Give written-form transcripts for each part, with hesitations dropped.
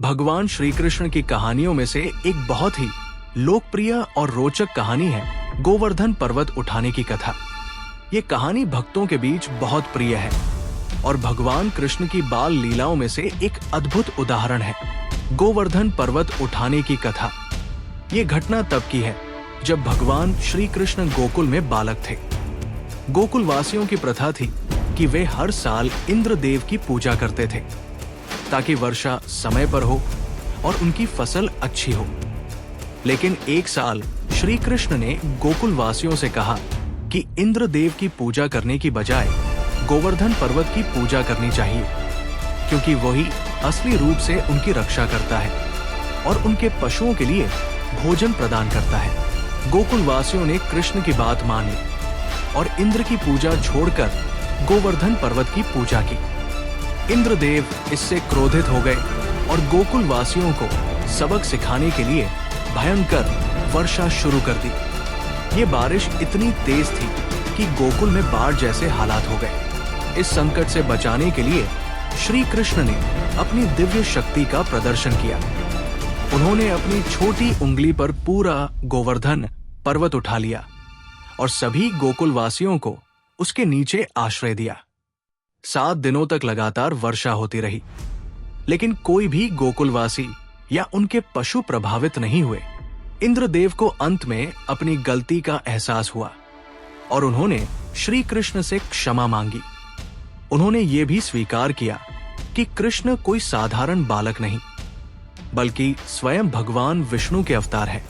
भगवान श्री कृष्ण की कहानियों में से एक बहुत ही लोकप्रिय और रोचक कहानी है गोवर्धन पर्वत उठाने की कथा। ये कहानी भक्तों के बीच बहुत प्रिय है और भगवान कृष्ण की बाल लीलाओं में से एक अद्भुत उदाहरण है गोवर्धन पर्वत उठाने की कथा। ये घटना तब की है जब भगवान श्री कृष्ण गोकुल में बालक थे। गोकुल वासियों की प्रथा थी कि वे हर साल इंद्रदेव की पूजा करते थे ताकि वर्षा समय पर हो और उनकी फसल अच्छी हो। लेकिन एक साल श्री कृष्ण ने गोकुल वासियों से कहा कि इंद्रदेव की पूजा करने की बजाय गोवर्धन पर्वत की पूजा करनी चाहिए, क्योंकि वही असली रूप से उनकी रक्षा करता है और उनके पशुओं के लिए भोजन प्रदान करता है। गोकुल वासियों ने कृष्ण की बात मान ली और इंद्र की पूजा छोड़कर गोवर्धन पर्वत की पूजा की। इंद्रदेव इससे क्रोधित हो गए और गोकुल वासियों को सबक सिखाने के लिए भयंकर वर्षा शुरू कर दी। ये बारिश इतनी तेज थी कि गोकुल में बाढ़ जैसे हालात हो गए। इस संकट से बचाने के लिए श्री कृष्ण ने अपनी दिव्य शक्ति का प्रदर्शन किया। उन्होंने अपनी छोटी उंगली पर पूरा गोवर्धन पर्वत उठा लिया और सभी गोकुल वासियों को उसके नीचे आश्रय दिया। 7 दिनों तक लगातार वर्षा होती रही, लेकिन कोई भी गोकुलवासी या उनके पशु प्रभावित नहीं हुए। इंद्रदेव को अंत में अपनी गलती का एहसास हुआ और उन्होंने श्री कृष्ण से क्षमा मांगी। उन्होंने ये भी स्वीकार किया कि कृष्ण कोई साधारण बालक नहीं, बल्कि स्वयं भगवान विष्णु के अवतार है।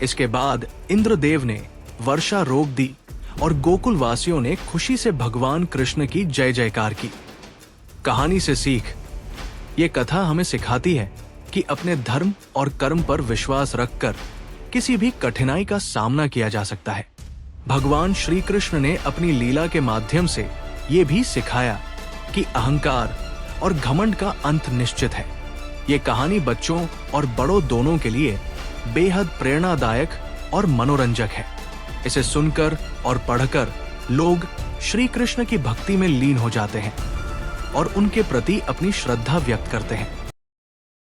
इसके बाद इंद्रदेव ने वर्षा रोक दी और गोकुल वासियों ने खुशी से भगवान कृष्ण की जय जयकार की। कहानी से सीख, ये कथा हमें सिखाती है कि अपने धर्म और कर्म पर विश्वास रखकर किसी भी कठिनाई का सामना किया जा सकता है। भगवान श्री कृष्ण ने अपनी लीला के माध्यम से ये भी सिखाया कि अहंकार और घमंड का अंत निश्चित है। ये कहानी बच्चों और बड़ों दोनों के लिए बेहद प्रेरणादायक और मनोरंजक है। इसे सुनकर और पढ़कर लोग श्री कृष्ण की भक्ति में लीन हो जाते हैं और उनके प्रति अपनी श्रद्धा व्यक्त करते हैं।